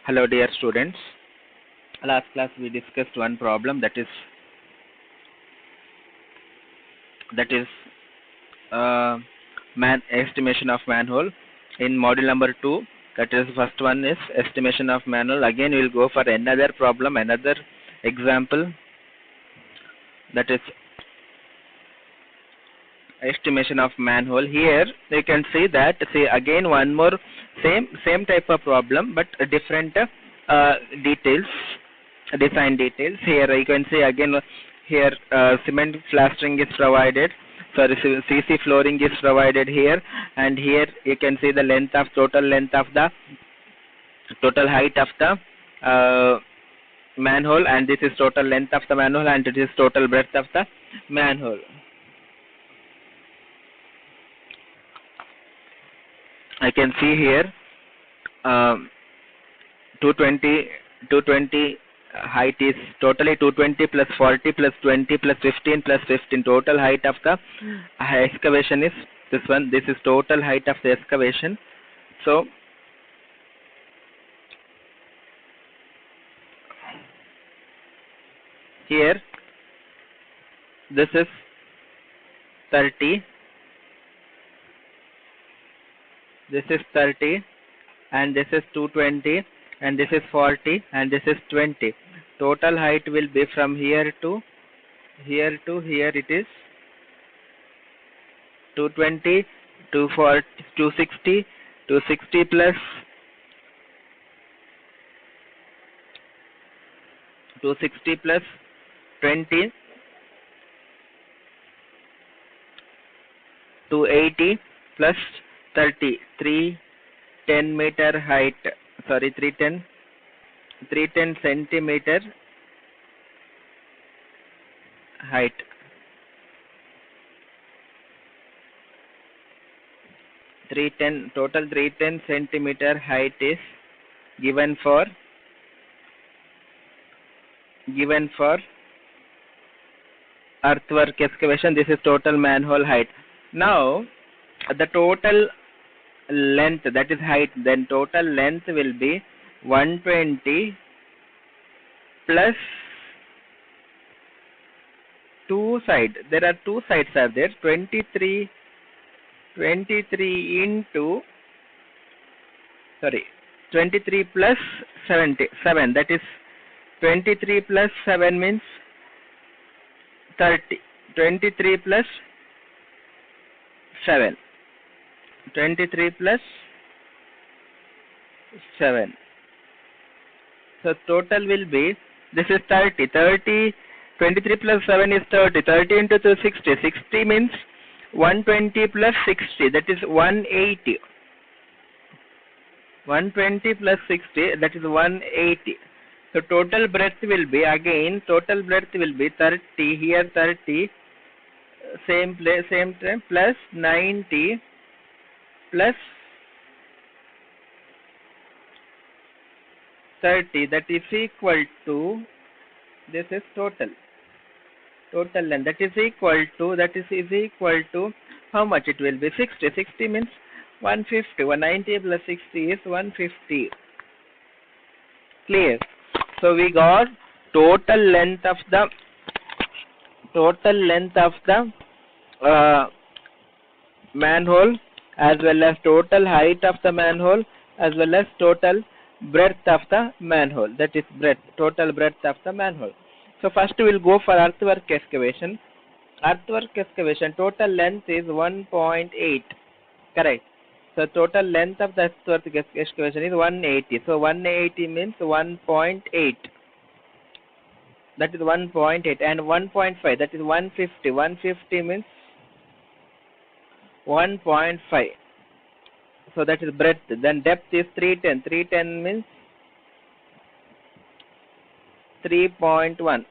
Hello dear students. Last class we discussed one problem that is estimation of manhole in module number 2. That is first one is estimation of manhole. Again we will go for another problem, another example, that is estimation of manhole. Here you can see that, again one more same type of problem but different details, design details. Here you can see again, here cement plastering is provided, sorry, CC flooring is provided here, and here you can see the total length of the total height of the manhole, and this is total length of the manhole, and it is total breadth of the manhole. I can see here 220 height is totally 220 plus 40 plus 20 plus 15 plus 15. Total height of the excavation is this one. This is total height of the excavation. So here this is 30, this is 30, and this is 220, and this is 40, and this is 20. Total height will be from here to here to here. It is 220, 240, 260, 260 plus 260 plus 20, 280 plus 30, 310 meter height, sorry, 310 centimeter height. Total 310 centimeter height is given for earthwork excavation. This is total manhole height. Now the total length, that is height, then total length will be 120 plus two sides. There are two sides are there. 23 into, sorry, 23 plus 7. That is 23 plus 7 means 30. 23 plus 7. 23 plus 7. So total will be, this is 30. 23 plus 7 is 30. 30 into 2, 60. 60 means 120 plus 60. That is 180. 120 plus 60. That is 180. So total breadth will be, again total breadth will be 30. Here 30. Same place, same time, plus 90 plus 30, that is equal to, this is total length, that is equal to how much it will be? 60. 60 means 150. 190 plus 60 is 150. Clear? So we got total length of the manhole, as well as total height of the manhole, as well as total breadth of the manhole. That is total breadth of the manhole. So first we will go for earthwork excavation. Earthwork excavation, total length is 1.8. Correct. So total length of the earthwork excavation is 180. So 180 means 1.8. That is 1.8, and 1.5, that is 150. 150 means 1.5. So that is breadth. Then depth is 310. 310 means 3.1.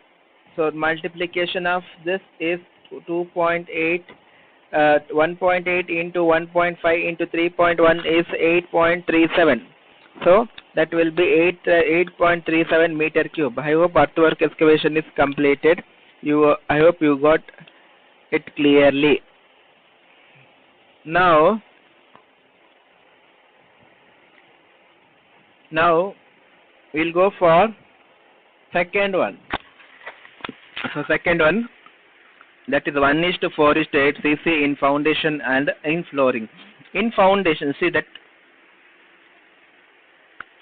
So multiplication of this is 2.8. 1.8 into 1.5 into 3.1 is 8.37. So that will be 8.37 meter cube. I hope earthwork excavation is completed. I hope you got it clearly. Now we'll go for second one. So second one, that is 1:4:8 cc in foundation and in flooring. In foundation, see that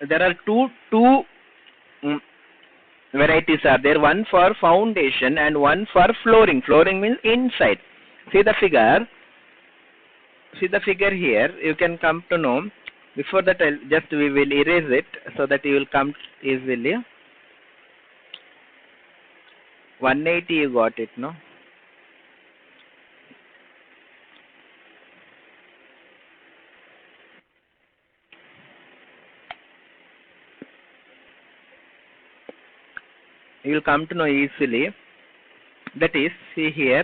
there are two varieties are there, one for foundation and one for flooring. Flooring means inside. See the figure here, you can come to know. Before that, we will erase it so that you will come easily. 180 you got it, no? You will come to know easily. That is, see here,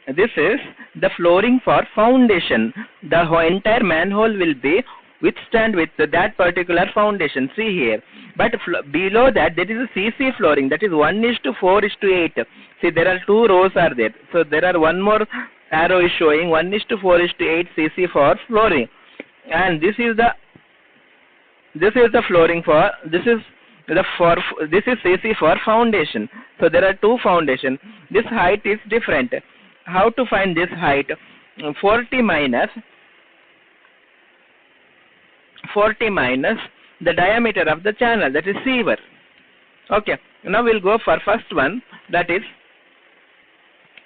this is the flooring for foundation. The entire manhole will be withstand with that particular foundation. See here, but below that, there is a CC flooring, that is 1:4:8. See, there are two rows are there. So there are one more arrow is showing 1:4:8 CC for flooring, and this is the flooring for this is CC for foundation. So there are two foundation. This height is different. How to find this height? 40 minus the diameter of the channel, that is sewer. Okay, now we'll go for first one, that is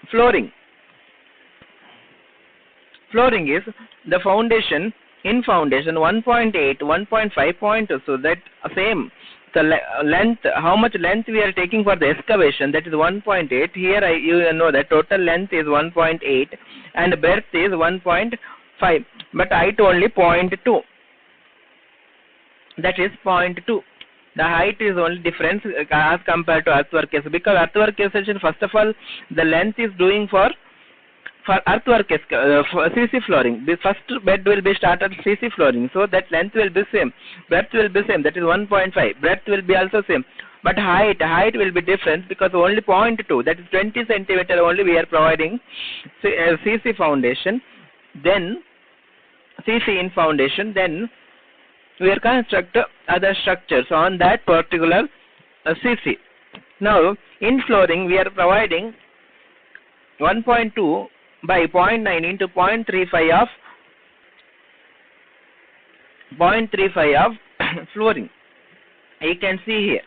flooring. Flooring is the foundation, in foundation 1.8, 1.5.2, so that same. The length, how much length we are taking for the excavation, that is 1.8. Here you know that total length is 1.8 and breadth is 1.5, but height only 0.2. That is 0.2. The height is only difference as compared to earthwork case, because earthwork case section, first of all, the length is doing for earthwork for CC flooring. The first bed will be started CC flooring, so that length will be same, breadth will be same, that is 1.5. Breadth will be also same, but height will be different because only 0.2, that is 20 centimeter only we are providing CC foundation. Then CC in foundation, then we are construct other structures on that particular CC. Now in flooring we are providing 1.2 by 0.9 into 0.35 of flooring. You can see here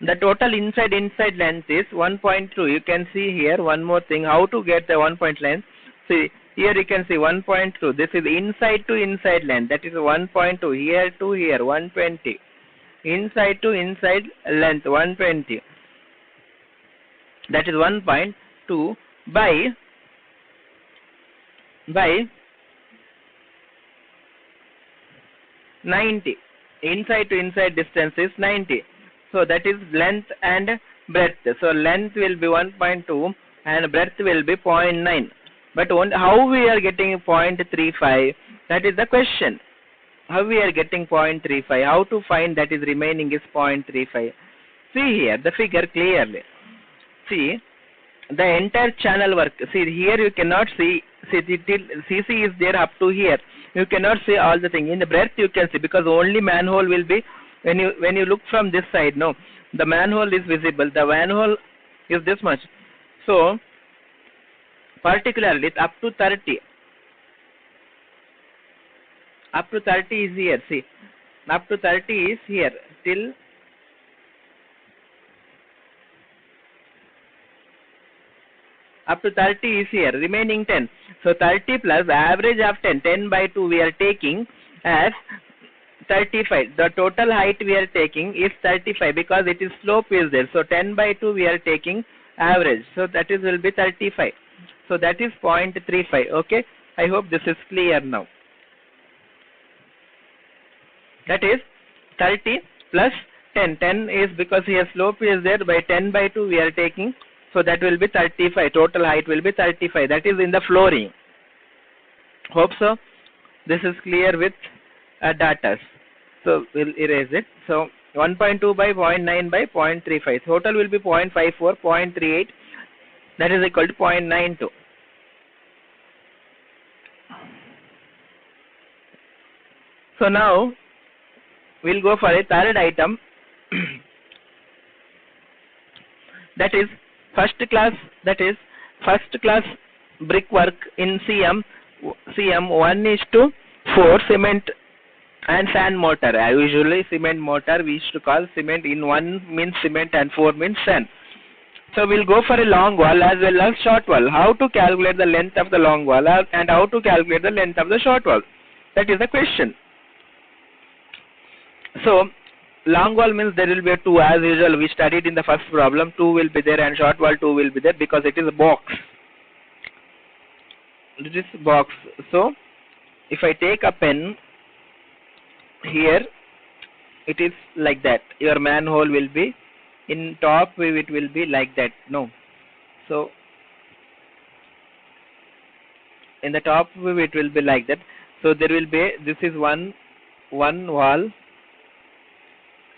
the total inside length is 1.2. You can see here one more thing, how to get the 1 point length. See here you can see 1.2. This is inside to inside length, that is 1.2. Here to here 120. Inside to inside length 120. That is 1.2 by 90. Inside to inside distance is 90. So that is length and breadth. So length will be 1.2 and breadth will be 0.9. But how we are getting 0.35? That is the question. How we are getting 0.35? How to find that is remaining is 0.35? See here the figure clearly. See the entire channel work. See here you cannot see. See till CC is there up to here. You cannot see all the thing. In the breadth you can see, because only manhole will be when you look from this side. No, the manhole is visible. The manhole is this much. So particularly up to 30. Up to 30 is here. See, up to 30 is here till. Up to 30 is here, remaining 10. So 30 plus average of 10, 10 by 2 we are taking as 35. The total height we are taking is 35 because it is slope is there. So 10 by 2 we are taking average. So that is will be 35. So that is 0.35. Okay. I hope this is clear now. That is 30 plus 10. 10 is because here slope is there, by 10 by 2 we are taking. So that will be 35. Total height will be 35. That is in the flooring. Hope so. This is clear with data. So we'll erase it. So 1.2 by 0.9 by 0.35. Total will be 0.54, 0.38. That is equal to 0.92. So now we'll go for a third item. That is first class brickwork in CM 1:4 cement and sand mortar. Usually cement mortar we used to call cement. In 1 means cement and 4 means sand. So we'll go for a long wall as well as short wall. How to calculate the length of the long wall and how to calculate the length of the short wall? That is the question. So long wall means there will be a 2, as usual we studied in the first problem. 2 will be there and short wall 2 will be there because it is a box. It is box. So if I take a pen here, it is like that. Your manhole will be in top view, it will be like that. No. So in the top view it will be like that. So there will be, this is one wall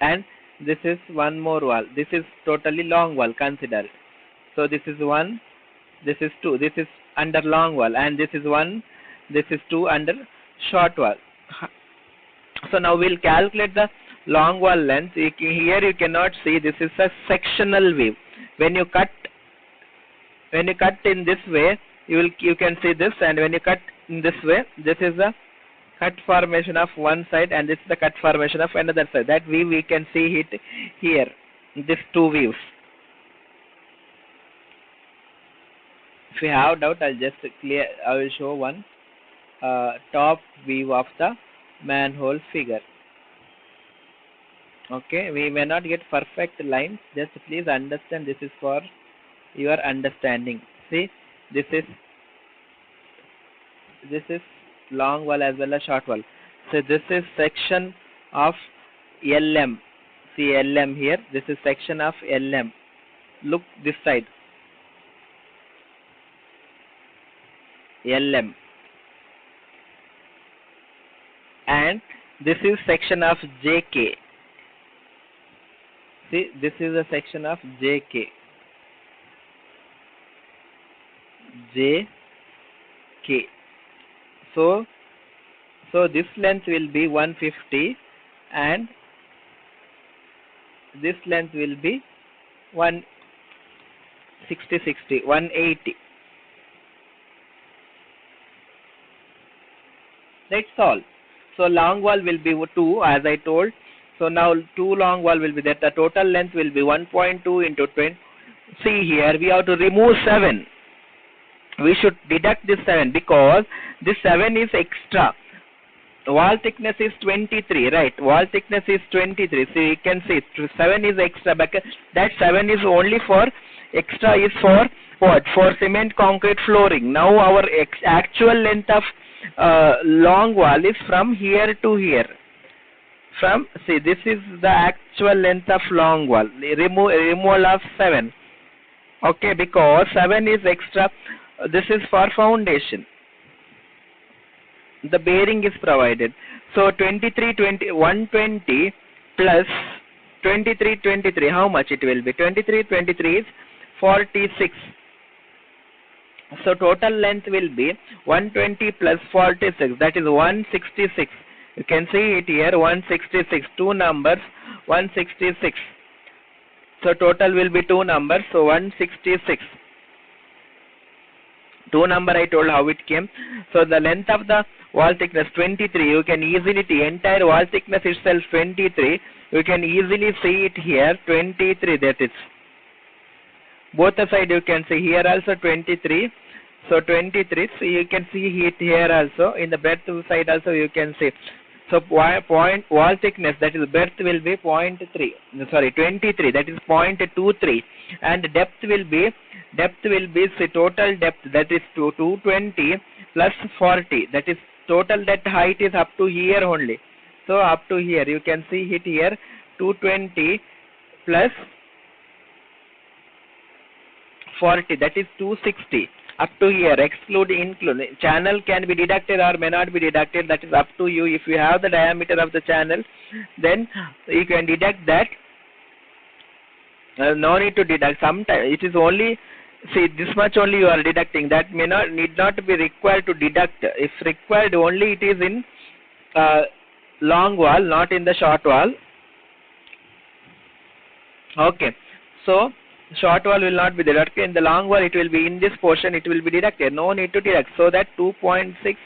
and this is one more wall. This is totally long wall, consider. So this is 1, this is 2, this is under long wall, and this is 1, this is 2 under short wall. So now we'll calculate the long wall length. Here you cannot see, this is a sectional view. When you cut in this way, you can see this, and when you cut in this way, this is the cut formation of one side and this is the cut formation of another side. That view we can see it here, these two views. If you have doubt, I will show one top view of the manhole figure. Okay, we may not get perfect lines, just please understand, this is for your understanding. See, this is long wall as well as short wall. So this is section of LM. See LM here, this is section of LM. Look this side, LM, and this is section of JK. See, this is a section of JK. So this length will be 150 and this length will be 180. That's all. So long wall will be 2, as I told. So now 2 long wall will be there. The total length will be 1.2 into 20. See here, we have to remove 7. We should deduct this 7 because this 7 is extra. Wall thickness is 23, right? Wall thickness is 23. So you can see 7 is extra, but that 7 is only for extra, is for what? For cement concrete flooring. Now our actual length of long wall is from here to here. See, this is the actual length of long wall. Removal of 7. Okay, because 7 is extra. This is for foundation. The bearing is provided. So 120 plus 23, how much it will be? 23 is 46. So total length will be 120 plus 46, that is 166. You can see it here, 166. 2 numbers, 166. So total will be 2 numbers, so 166. 2 number I told how it came. So the length of the wall thickness 23. You can easily see entire wall thickness itself 23. You can easily see it here 23. That is both the side you can see here also 23. So 23. So you can see it here also. In the breadth side also you can see. So wall thickness, that is breadth will be 23. That is 0.23, and depth will be the total depth, that is 220 plus 40. That is total depth height is up to here only. So up to here you can see it here 220 plus 40, that is 260. Up to here, include. Channel can be deducted or may not be deducted, that is up to you. If you have the diameter of the channel, then you can deduct that. No need to deduct. Sometimes it is only, see, this much only you are deducting. That need not be required to deduct. If required, only it is in long wall, not in the short wall. Okay, so short wall will not be there. Okay, in the long wall it will be in this portion, it will be deducted. No need to deduct. So that 2.6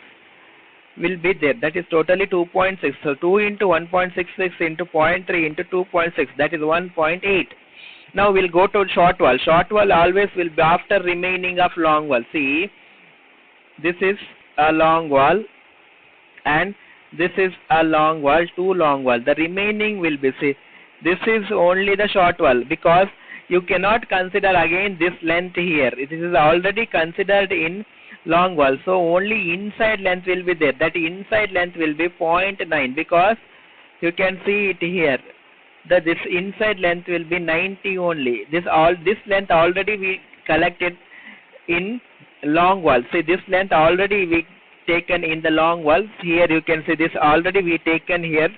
will be there. That is totally 2.6. So 2 into 1.66 into 0.3 into 2.6, that is 1.8. Now we'll go to short wall. Short wall always will be after remaining of long wall. See, this is a long wall and this is a long wall, two long wall. The remaining will be, see, this is only the short wall, because you cannot consider again this length here. It is already considered in long wall. So only inside length will be there. That inside length will be 0.9, because you can see it here. That this inside length will be 90 only. This length already we collected in long wall. See, this length already we taken in the long wall. Here you can see this already we taken here.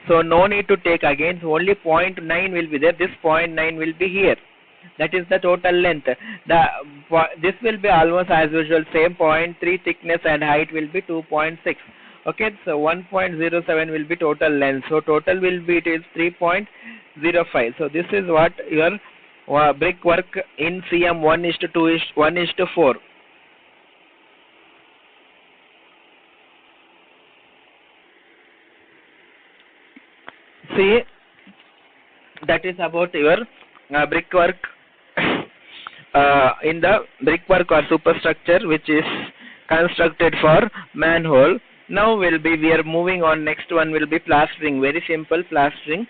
So no need to take again. So only 0.9 will be there. This 0.9 will be here. That is the total length. This will be almost as usual same 0.3 thickness and height will be 2.6. Okay, so 1.07 will be total length. So total will be, it is 3.05. So this is what your brickwork in CM 1:2 1:4. See, that is about your brickwork in the brickwork or superstructure which is constructed for manhole. Now we are moving on. Next one will be plastering. Very simple plastering.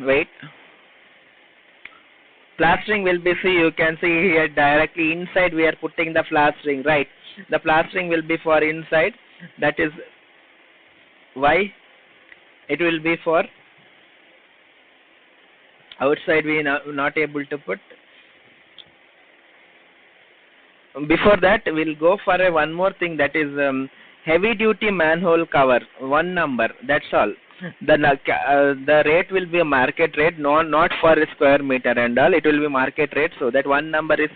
Wait. Plastering will be, see, you can see here directly inside we are putting the plastering, right? The plastering will be for inside. That is why it will be for outside we are not able to put. Before that, we'll go for one more thing, that is heavy duty manhole cover, one number, that's all. The rate will be a market rate, not for a square meter and all. It will be market rate, so that one number is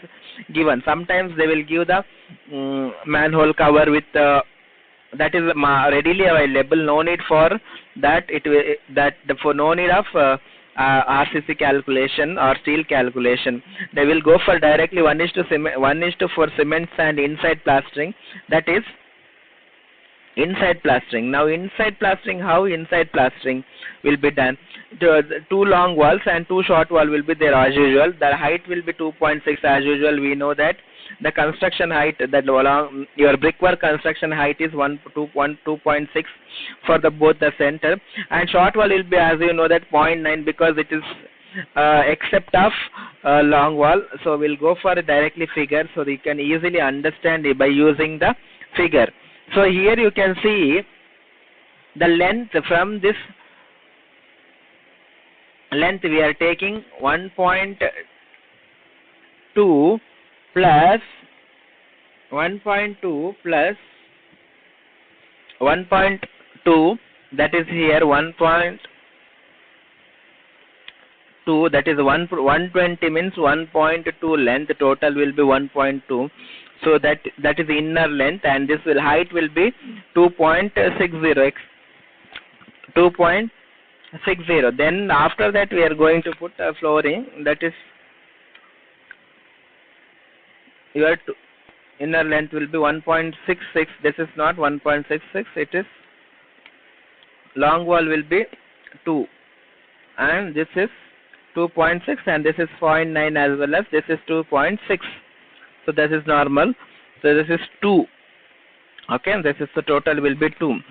given. Sometimes they will give the manhole cover with that is readily available. No need for that. For no need of RCC calculation or steel calculation. They will go for directly 1:4 cement sand inside plastering. That is inside plastering. Now inside plastering, how inside plastering will be done? Two long walls and two short wall will be there as usual. The height will be 2.6 as usual. We know that. The construction height, that your brickwork construction height is 2.6 for both the center, and short wall will be, as you know, that 0.9, because it is except of long wall. So we'll go for a directly figure, so you can easily understand it by using the figure. So here you can see the length. From this length we are taking 1.2 plus 1.2 plus 1.2, that is here 1.2, that is 120 means 1.2 length, total will be 1.2. So that is inner length, and this height will be 2.60. 2.60. Then after that we are going to put a flooring, that is your inner length will be 1.66. This is not 1.66, it is long wall will be 2, and this is 2.6, and this is 0.9 as well as this is 2.6. So this is normal. So this is 2. Okay, and this is the total will be 2.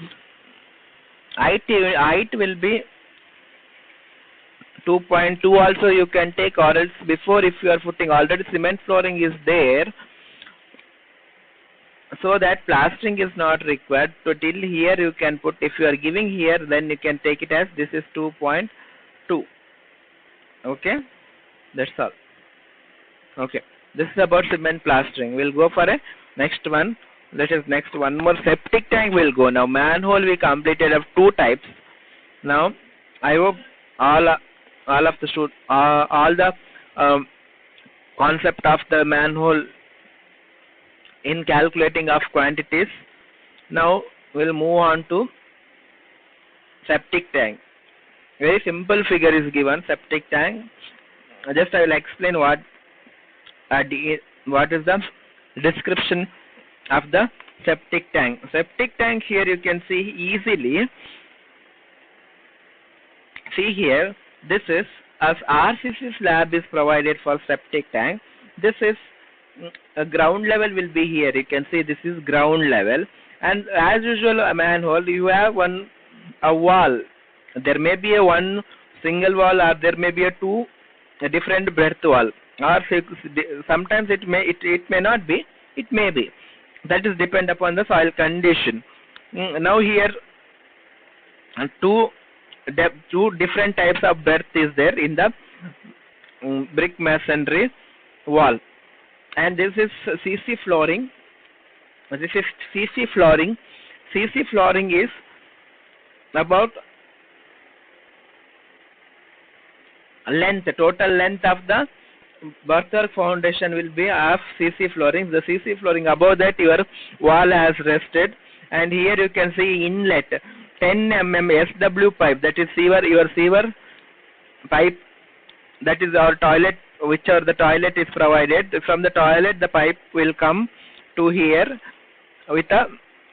Height will be 2.2 also you can take, or else before, if you are putting already cement flooring is there, so that plastering is not required. So till here you can put, if you are giving here, then you can take it as this is 2.2. Okay, that's all. Okay, this is about cement plastering. We'll go for a next one. That is next one more septic tank will go. Now manhole we completed of two types. Now I hope all of the concept of the manhole in calculating of quantities. Now we'll move on to septic tank. Very simple figure is given, septic tank. Just I will explain what is the description of the septic tank. Septic tank, here you can see easily. See here, this is as RCC slab is provided for septic tank. This is a ground level will be here. You can see this is ground level, and as usual a manhole you have a wall. There may be a one single wall, or there may be a two different breadth wall, or sometimes it may not be, it may be. That is depend upon the soil condition. Now here two different types of berth is there in the brick masonry wall, and this is CC flooring. This is CC flooring. CC flooring is about length, total length of the earthwork foundation will be of CC flooring. The CC flooring, above that your wall has rested, and here you can see inlet 10 mm SW pipe, that is your sewer pipe, that is our toilet, whichever the toilet is provided. From the toilet the pipe will come to here with a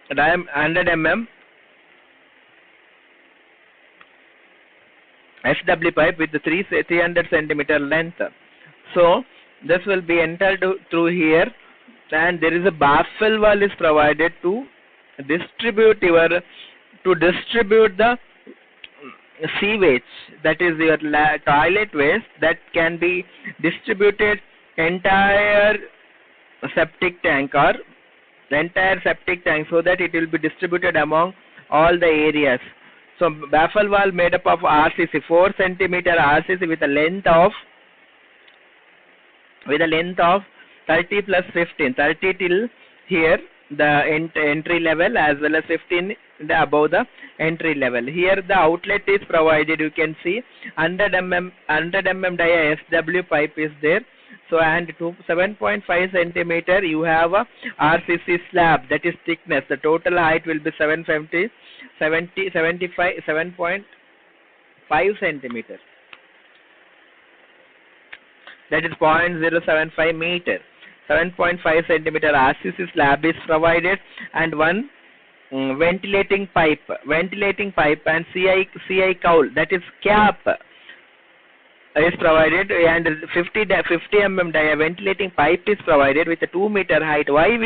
100 mm SW pipe with the 300 centimeter length. So this will be entered through here, and there is a baffle wall is provided to distribute the sewage, that is your toilet waste, that can be distributed entire septic tank, or the entire septic tank, so that it will be distributed among all the areas. So baffle wall made up of RCC, 4 centimeter RCC with a length of 30 plus 15, 30 till here the entry level, as well as 15 above the entry level. Here the outlet is provided. You can see 100 mm dia SW pipe is there. So, and to 7.5 centimeter you have a RCC slab, that is thickness. The total height will be 7.5 centimeter. That is 0.075 meter. 7.5 centimeter RCC slab is provided, and one ventilating pipe and CI cowl, that is cap, is provided, and 50 mm dia ventilating pipe is provided with a 2 meter height. Why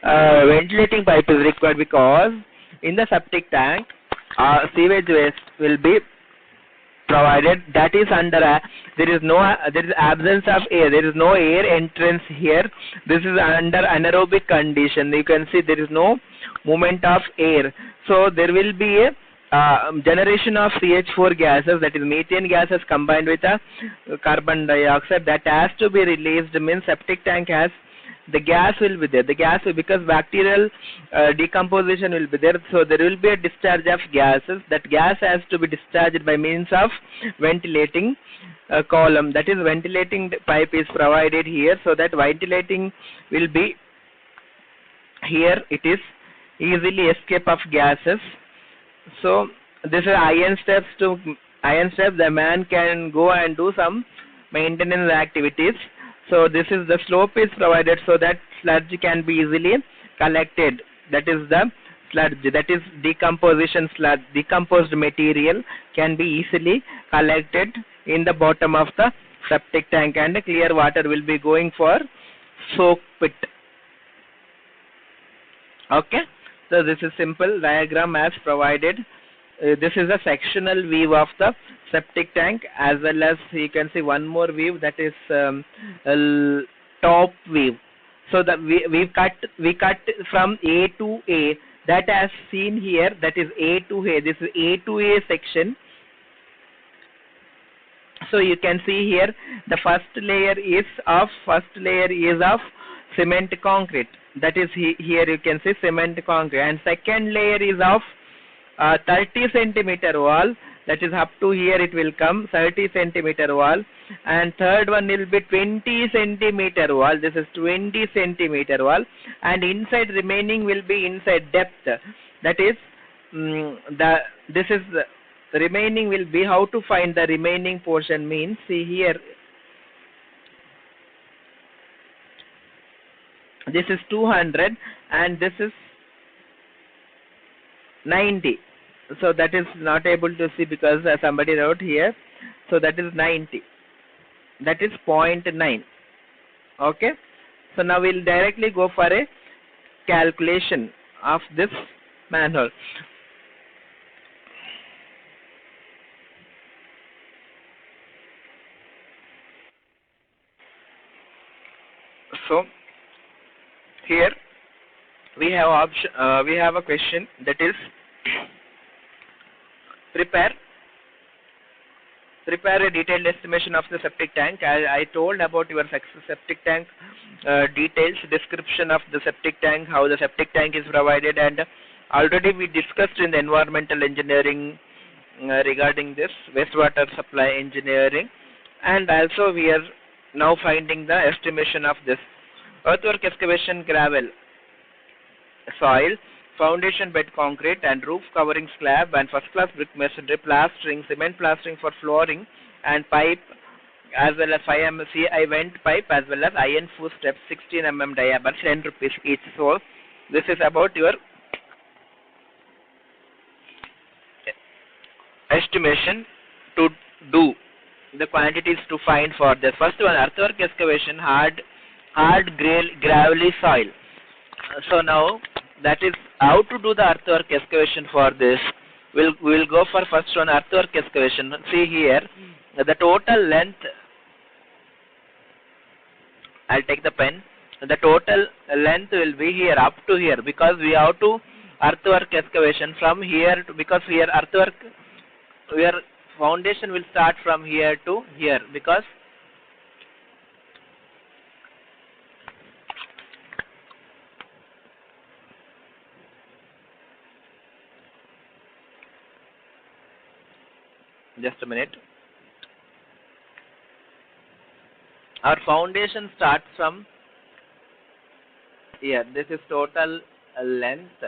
ventilating pipe is required? Because in the septic tank sewage waste will be provided, that is under there is absence of air, there is no air entrance here. This is under anaerobic condition. You can see there is no movement of air, so there will be a generation of CH4 gases, that is methane gases combined with a carbon dioxide, that has to be released. Means septic tank has the gas will be there. The gas will, because bacterial decomposition will be there, so there will be a discharge of gases. That gas has to be discharged by means of ventilating column, that is ventilating pipe is provided here, so that ventilating will be here. It is easily escape of gases. So this is iron steps. The man can go and do some maintenance activities. So this is the slope is provided, so that sludge can be easily collected. That is the sludge, that is decomposition sludge. Decomposed material can be easily collected in the bottom of the septic tank, and clear water will be going for soak pit. Okay, so this is simple diagram as provided. This is a sectional view of the septic tank, as well as you can see one more view, that is top view. So that we cut from A to A, that as seen here, that is A to A. This is A to A section. So you can see here the first layer is of cement concrete. That is here you can see cement concrete, and second layer is of 30 centimeter wall. that is up to here it will come 30 centimeter wall, and third one will be 20 centimeter wall. This is 20 centimeter wall, and inside remaining will be inside depth. That is this is the remaining will be, how to find the remaining portion means, see here, this is 200 and this is 90. So that is not able to see because somebody wrote here. So that is 90. That is 0.9. Okay. So now we'll directly go for a calculation of this manhole. So here we have option. We have a question, that is prepare a detailed estimation of the septic tank. I told about your septic tank details, description of the septic tank, how the septic tank is provided, and already we discussed in the environmental engineering regarding this wastewater supply engineering, and also we are now finding the estimation of this earthwork, excavation, gravel, soil, foundation bed concrete, and roof covering slab, and first class brick masonry, plastering, cement plastering for flooring, and pipe, as well as 5 mm CI vent pipe, as well as iron fuse steps, 16 mm diameter, 10 rupees each. So this is about your estimation to do, the quantities to find for this. First one, earthwork excavation, hard gravelly soil. So now that is how to do the earthwork excavation for this. We'll go for first one, earthwork excavation. See here, the total length, I'll take the pen. The total length will be here up to here, because we have to earthwork excavation from here to, because here earthwork, where foundation will start from here to here, because just a minute. Our foundation starts from here. This is total length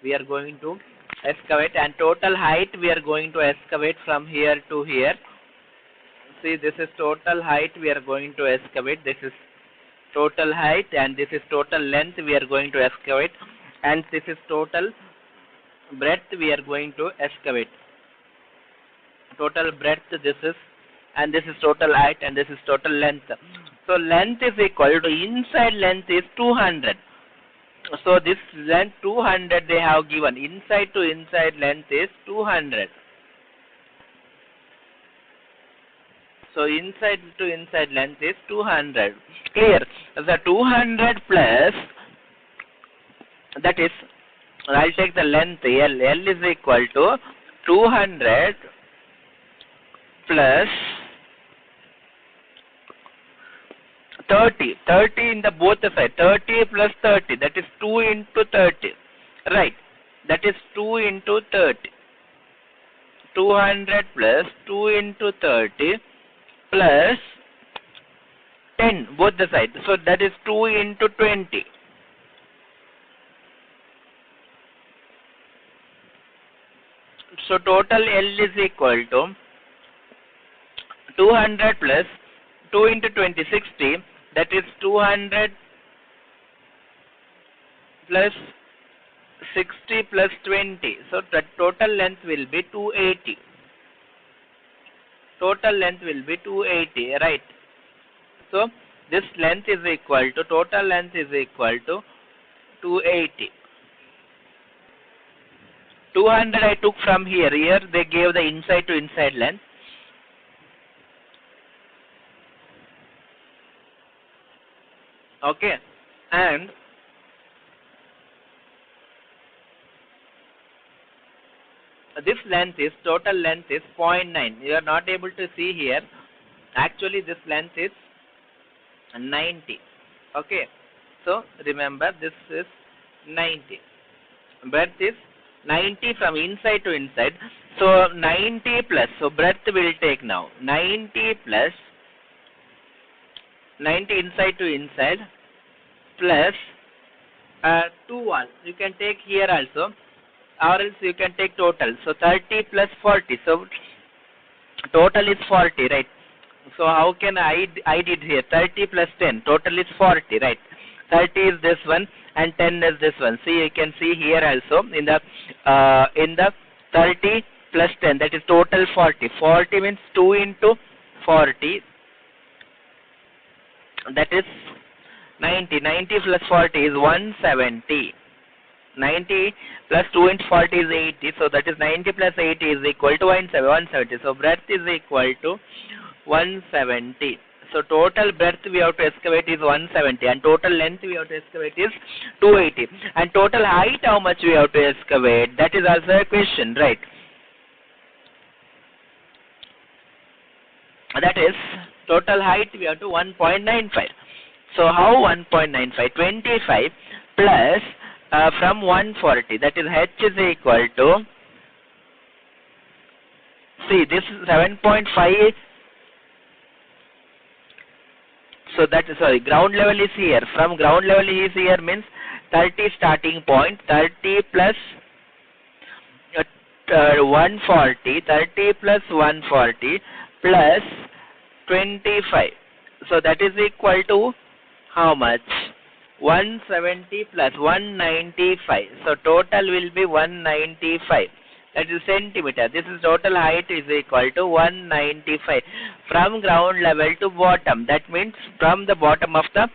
we are going to excavate, and total height we are going to excavate from here to here. See, this is total height we are going to excavate. This is total height, and this is total length we are going to excavate, and this is total breadth we are going to excavate. Total breadth this is, and this is total height, and this is total length. So length is equal to, inside length is 200. So this length 200 they have given. Inside to inside length is 200. So inside to inside length is 200. Clear? The 200 plus, that is, I'll take the length L. L is equal to 200 plus 30. 30 in the both side. 30 plus 30. That is 2 into 30. Right. That is 2 into 30. 200 plus 2 into 30 plus 10 both the sides. So that is 2 into 20. So total L is equal to 200 plus 2 into 20, 60. That is 200 plus 60 plus 20. So the total length will be 280. Total length will be 280, right? So this length is equal to, total length is equal to 280. 200 I took from here. Here they gave the inside to inside length. Okay, and this length is, total length is 0.9. You are not able to see here. Actually this length is 90. Okay, so remember this is 90. Breadth is 90 from inside to inside. So 90 plus, so breadth will take now 90 plus 90 inside to inside plus 2 walls. You can take here also, or else you can take total. So 30 plus 40. So total is 40, right? So how can I did here 30 plus 10? Total is 40, right? 30 is this one and 10 is this one. See, you can see here also in the 30 plus 10, that is total 40. 40 means 2 into 40, that is 90. 90 plus 40 is 170. 90 plus 2 into 40 is 80. So that is 90 plus 80 is equal to 170. So breadth is equal to 170. So total breadth we have to excavate is 170 and total length we have to excavate is 280. And total height how much we have to excavate? That is also a question, right? That is total height we have to 1.95. So how 1.95? 25 plus from 140, that is h is equal to, see this is 7.5. So that is, sorry, ground level is here. From ground level is here means 30 starting point, 30 plus 140, 30 plus 140 plus 25. So that is equal to how much? 170 plus 195. So total will be 195. That is centimeter. This is total height is equal to 195 from ground level to bottom. That means from the bottom of the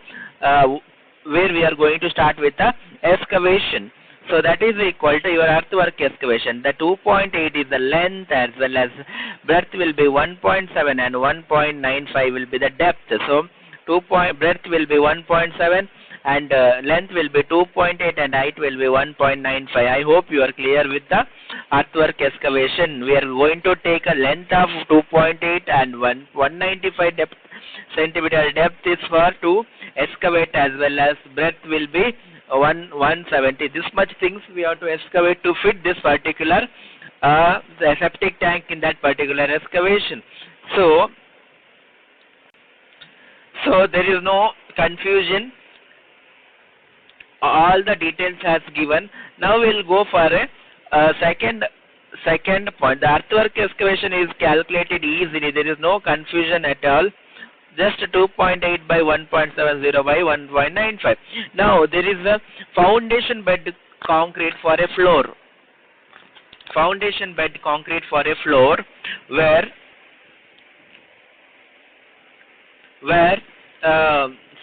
where we are going to start with the excavation. So that is equal to your earthwork excavation. The 2.8 is the length as well as breadth will be 1.7 and 1.95 will be the depth. So breadth will be 1.7 and length will be 2.8 and height will be 1.95. I hope you are clear with the earthwork excavation. We are going to take a length of 2.8 and 195 depth centimeter depth is for to excavate, as well as breadth will be 170. This much things we have to excavate to fit this particular the septic tank in that particular excavation. So there is no confusion. All the details has given. Now we'll go for a second point. The earthwork excavation is calculated easily. There is no confusion at all. Just 2.8 by 1.70 by 1.95. Now there is a foundation bed concrete for a floor. Foundation bed concrete for a floor where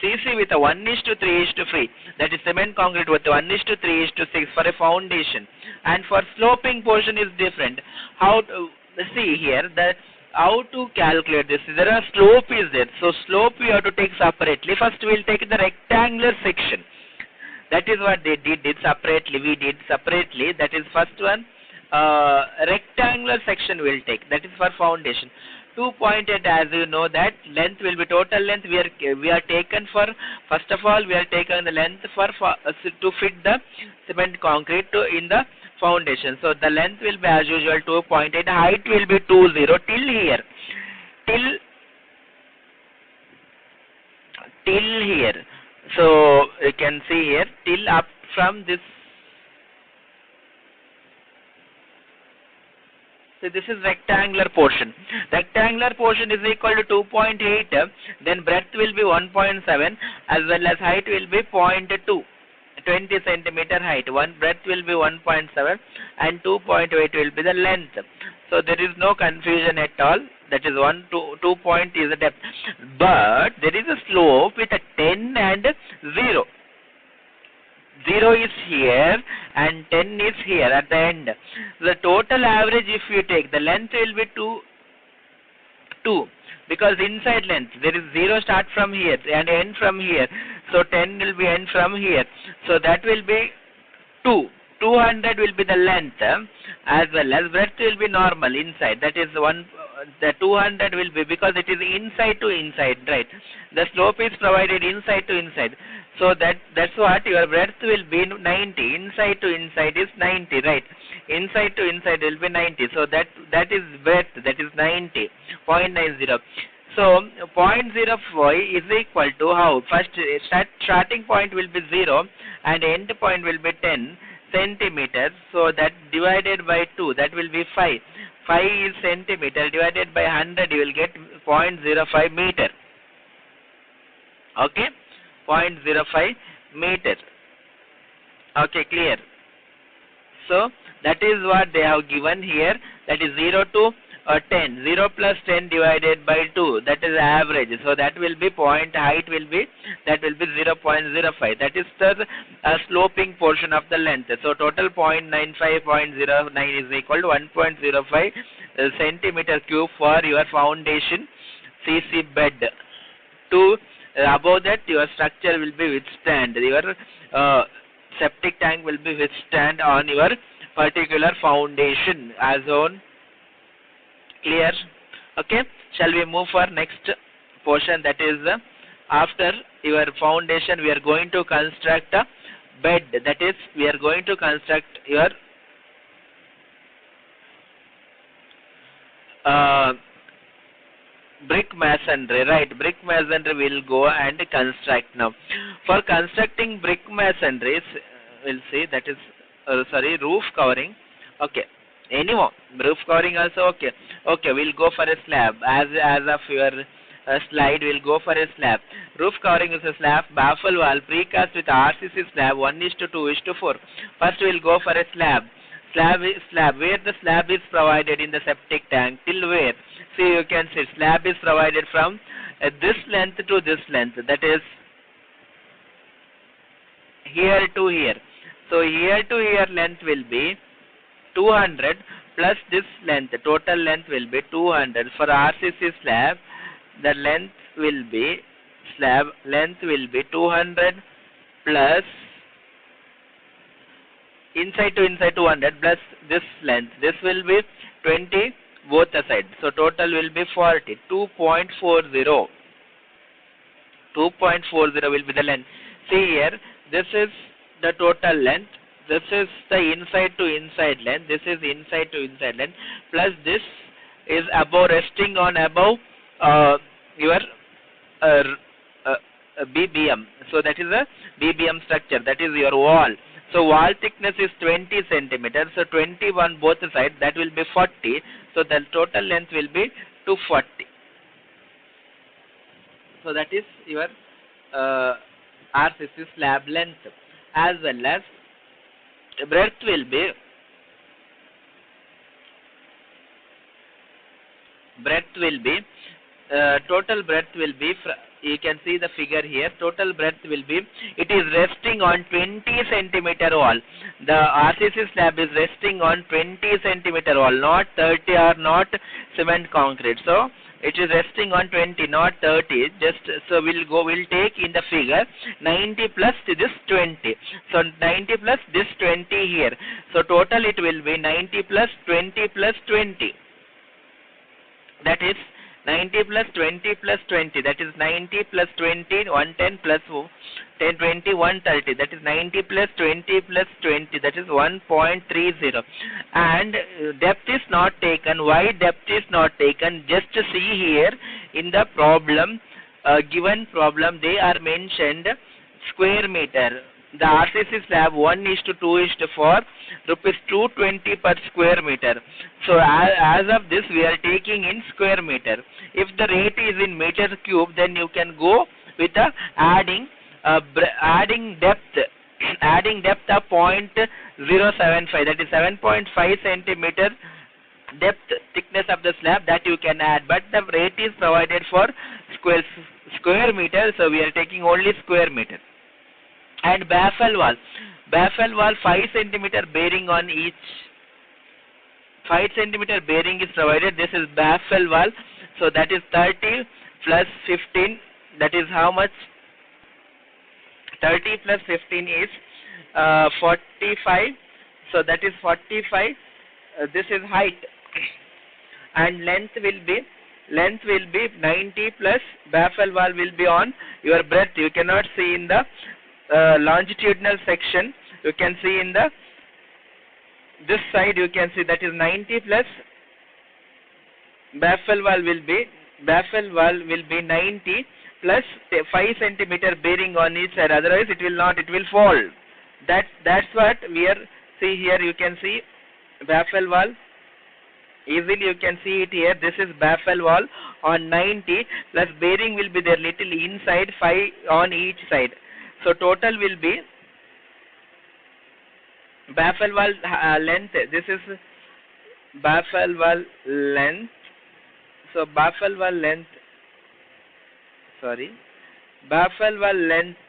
CC with a 1:3:3, that is cement concrete with 1:3:6 for a foundation, and for sloping portion is different. How to see here that how to calculate this? There are slope is there, so slope we have to take separately. First we will take the rectangular section. That is what they did separately. We did separately. That is first one. Rectangular section we will take. That is for foundation. 2.8, as you know that length will be total length we are taken for, first of all we are taken the length for to fit the cement concrete in the foundation. So the length will be as usual 2.8, height will be 20 till here, till here. So you can see here till up from this. So this is rectangular portion. Rectangular portion is equal to 2.8. Then breadth will be 1.7 as well as height will be 0.2. 20 centimeter height. Breadth will be 1.7 and 2.8 will be the length. So there is no confusion at all. That is 2 point is the depth. But there is a slope with a 10 and 0. 0 is here and 10 is here at the end. The total average if you take, the length will be 2 because inside length there is 0 start from here and end from here. So 10 will be end from here. So that will be 2. 200 will be the length as well as breadth will be normal inside. That is the 200 will be because it is inside to inside, right? The slope is provided inside to inside. So that's what your breadth will be 90. Inside to inside is 90, right? inside to inside will be 90. So that is breadth, that is 90, 0.90. So 0.05 is equal to how? First starting point will be 0 and end point will be 10 centimeters. So that divided by 2, that will be 5. 5 is centimeter, divided by 100 you will get 0.05 meter. Okay, 0.05 meter. Okay, clear. So that is what they have given here, that is 0 to 10. 0 plus 10 divided by 2, that is average. So that will be point height will be, that will be 0.05. That is the sloping portion of the length. So total 0.95, 0.09 is equal to 1.05 centimeter cube for your foundation CC bed. To above that your structure will be withstand, your septic tank will be withstand on your particular foundation as on. Clear? Okay, shall we move for next portion, that is after your foundation we are going to construct a bed, that is we are going to construct your brick masonry, right? Brick masonry will go and construct now. For constructing brick masonry, we'll see, that is roof covering. Okay, anymore roof covering also. Okay, we'll go for a slab as of your slide. We'll go for a slab. Roof covering is a slab, baffle wall, precast with RCC slab 1:2:4. First we'll go for a slab where the slab is provided in the septic tank. Till where? See, you can see slab is provided from this length to this length, that is here to here. So here to here length will be 200 plus this length, total length will be 200. For RCC slab, the length will be 200 plus inside to inside 200 plus this length. This will be 20 both the sides. So total will be 40. 2.40. 2.40 will be the length. See here, this is the total length. This is the inside to inside length. This is inside to inside length. Plus this is above, resting on above your BBM. So that is a BBM structure. That is your wall. So wall thickness is 20 centimeters. So 21 both sides. That will be 40. So the total length will be 240. So that is your RCC slab length. As well as breadth will be total breadth will be, you can see the figure here, total breadth will be, it is resting on 20 centimeter wall. The RCC slab is resting on 20 centimeter wall, not 30 or not cement concrete. So it is resting on 20, not 30. Just so we'll take in the figure 90 plus this 20. So 90 plus this 20 here. So total it will be 90 plus 20 plus 20. That is 90 plus 20 plus 20. That is 90 plus 20, 110 plus 10, 20, 130. That is 90 plus 20 plus 20. That is 1.30. And depth is not taken. Why depth is not taken? Just to see here in the problem, given problem, they are mentioned square meter. The RCC slab 1:2:4, rupees 220 per square meter. So as of this, we are taking in square meter. If the rate is in meter cube, then you can go with the adding depth of 0.075. That is 7.5 centimeter depth thickness of the slab that you can add. But the rate is provided for square meter. So we are taking only square meter. And baffle wall 5 centimeter bearing on each. 5 centimeter bearing is provided. This is baffle wall. So that is 30 plus 15. That is how much? 30 plus 15 is 45. So that is 45. This is height. And length will be 90 plus baffle wall will be on your breadth. You cannot see in the longitudinal section. You can see in the this side you can see that is 90 plus baffle wall will be 90 plus 5 centimeter bearing on each side, otherwise it will not, it will fall. That's what we are see here. You can see baffle wall easily, you can see it here. This is baffle wall on 90 plus bearing will be there little inside 5 on each side. So total will be baffle wall length. This is baffle wall length. So baffle wall length, baffle wall length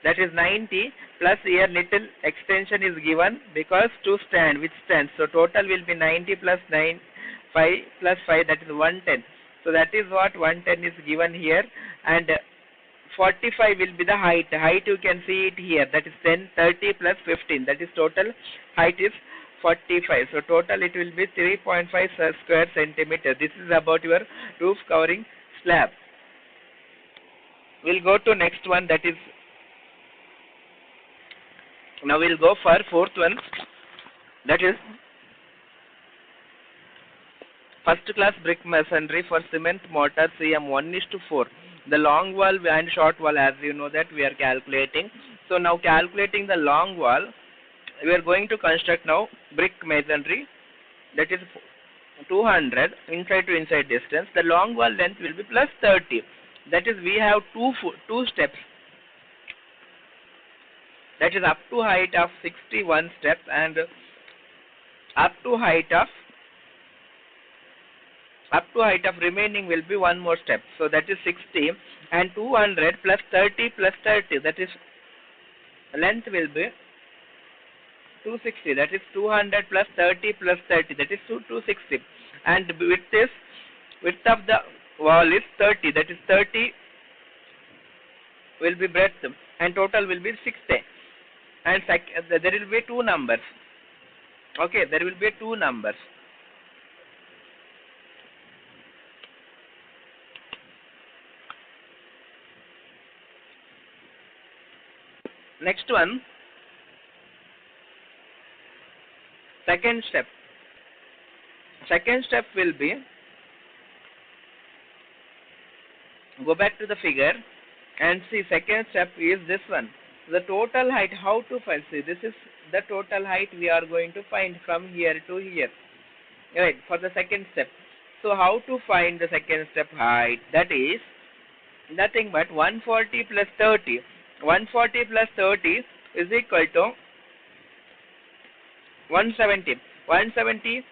that is 90 plus here little extension is given because to stand, which stands. So total will be 90 plus 5 plus 5, that is 110. So that is what 110 is given here, and 45 will be the height. Height you can see it here, that is 10, 30 plus 15, that is total height is 45. So total it will be 3.5 square centimeter. This is about your roof covering slab. We'll go to next one, that is, now we'll go for fourth one, that is first class brick masonry for cement mortar CM 1:4. The long wall and short wall, as you know that we are calculating. So now calculating the long wall, we are going to construct now brick masonry, that is 200 inside to inside distance. The long wall length will be plus 30. That is, we have two steps. That is up to height of 61 steps, and up to height of remaining will be one more step. So that is 60, and 200 plus 30 plus 30, that is length will be 260. That is 200 plus 30 plus 30, that is 260. And width of the wall is 30. That is 30 will be breadth, and total will be 60. And there will be two numbers. Okay, there will be two numbers. Next one, second step. Second step will be, go back to the figure and see, second step is this one. The total height, how to find? See, this is the total height we are going to find from here to here, right, for the second step. So how to find the second step height? That is nothing but 140 plus 30. 140 plus 30 is equal to 170. 170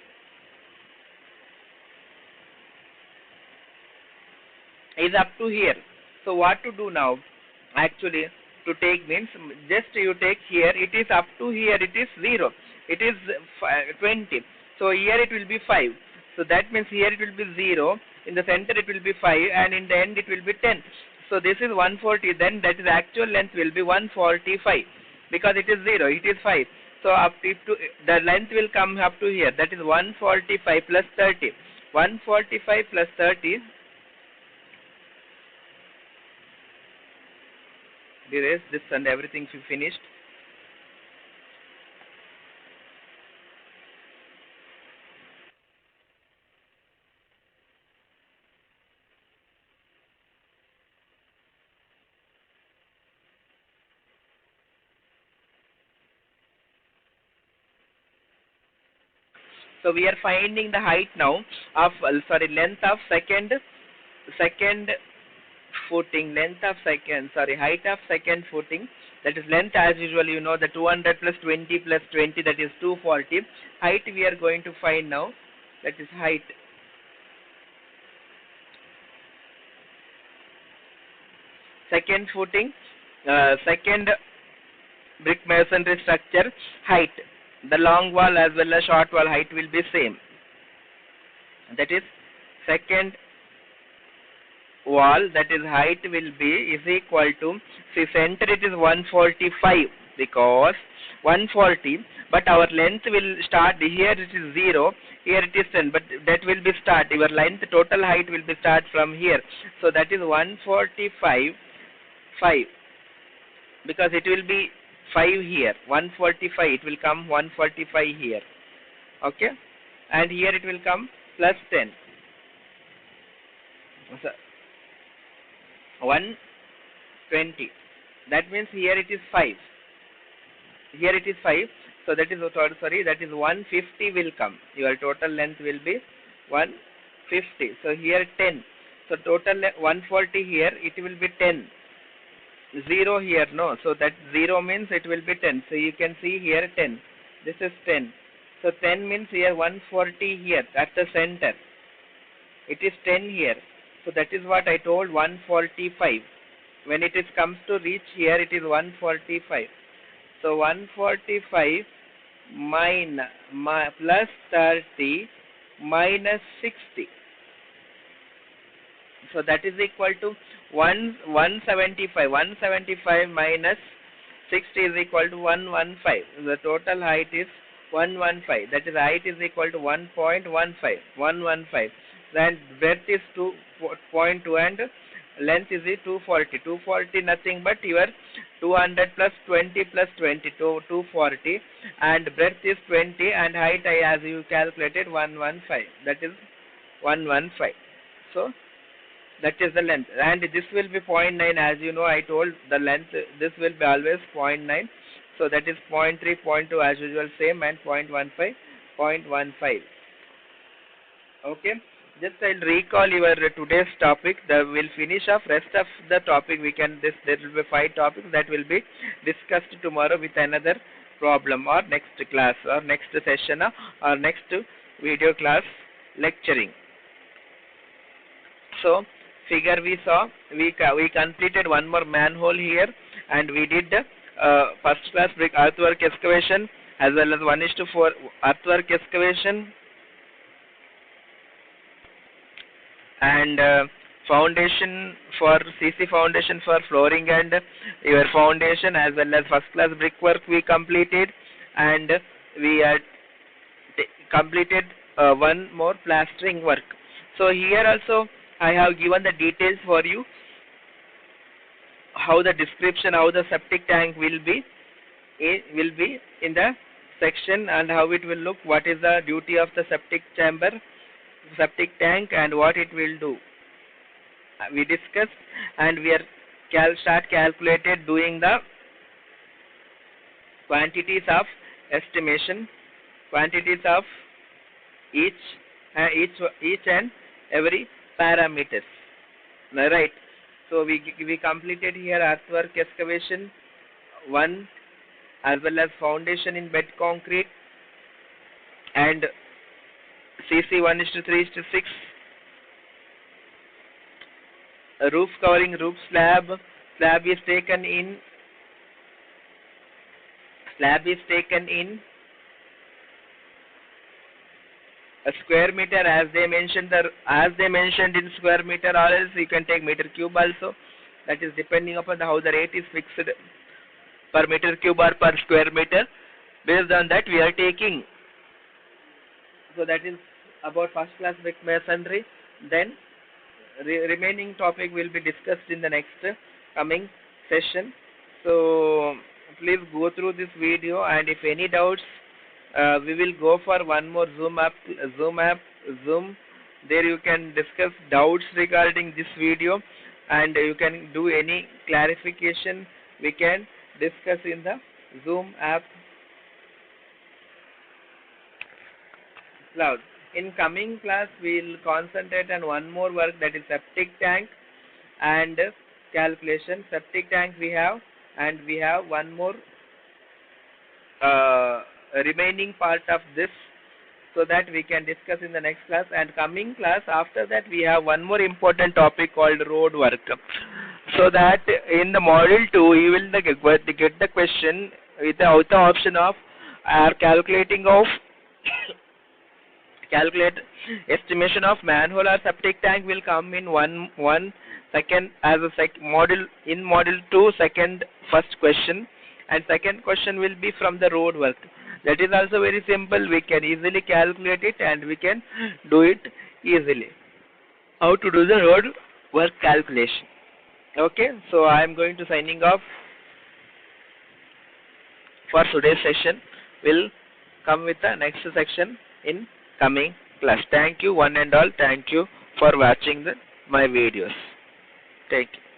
is up to here. So what to do now? Actually, to take means just you take here, it is up to here, it is 0. It is 20. So here it will be 5. So that means here it will be 0. In the center it will be 5, and in the end it will be 10. So this is 140, then that is actual length will be 145, because it is 0, it is 5. So up to the length will come up to here, that is 145 plus 30. 145 plus 30, erase this and everything finished. So we are finding the height now of length of second footing, height of second footing. That is length as usual, you know, the 200 plus 20 plus 20, that is 240. Height we are going to find now, that is height. Second footing, second brick masonry structure height. The long wall as well as short wall height will be same. That is second wall, that is height will be is equal to, see, center it is 145 because 140, but our length will start here, it is 0, here it is 10, but that will be start, your length total height will be start from here. So that is 145 5, because it will be 5 here, 145, it will come 145 here, okay, and here it will come plus 10, so 120, that means here it is 5, here it is 5, so that is, sorry, that is 150 will come, your total length will be 150, so here 10, so total 140 here, it will be 10, 0 here, no, so that 0 means it will be 10, so you can see here 10, this is 10, so 10 means here 140 here at the center, it is 10 here, so that is what I told, 145, when it is comes to reach here, it is 145, so 145 plus 30 minus 60, so that is equal to 175. 175 minus 60 is equal to 115. The total height is 115. That is, height is equal to 1.15. 115. Then breadth is 2.2 and length is 240. 240 nothing but your 200 plus 20 plus 20, 240, and breadth is 20 and height as you calculated 115. That is 115. So that is the length, and this will be 0.9, as you know, I told the length, this will be always 0.9, so that is 0.3, 0.2 as usual same, and 0.15, 0.15. Okay, just I'll recall your today's topic, we'll finish off rest of the topic, there will be 5 topics that will be discussed tomorrow with another problem or next class or next session or next video class lecturing. So figure we saw, we completed one more manhole here, and we did first class brick earthwork excavation as well as 1:4 earthwork excavation, and foundation for CC foundation for flooring and your foundation, as well as first class brickwork we completed, and we had completed one more plastering work. So here also I have given the details for you, how the description, how the septic tank will be in the section, and how it will look, what is the duty of the septic tank, and what it will do. We discussed, and we are start calculated doing the quantities of estimation, quantities of each and every parameters, right? So we completed here earthwork excavation 1 as well as foundation in bed concrete, and CC 1:3:6, roof covering, roof slab is taken in a square meter, as they mentioned in square meter, or else you can take meter cube also. That is depending upon how the rate is fixed per meter cube or per square meter. Based on that we are taking. So that is about first class brick masonry. Then remaining topic will be discussed in the next coming session. So please go through this video, and if any doubts, we will go for one more Zoom. There you can discuss doubts regarding this video, and you can do any clarification we can discuss in the Zoom app cloud. In coming class we will concentrate on one more work, that is septic tank and calculation. Septic tank we have, and we have one more remaining part of this, so that we can discuss in the next class. And coming class after that we have one more important topic called road work, so that in the module 2 you will get the question with the option of calculate estimation of manhole or septic tank will come in one second as a module in module 2 first question, and second question will be from the road work. That is also very simple, we can easily calculate it and we can do it easily. How to do the road work calculation. Okay, so I am going to signing off for today's session. We'll come with the next section in coming class. Thank you one and all. Thank you for watching my videos. Thank you.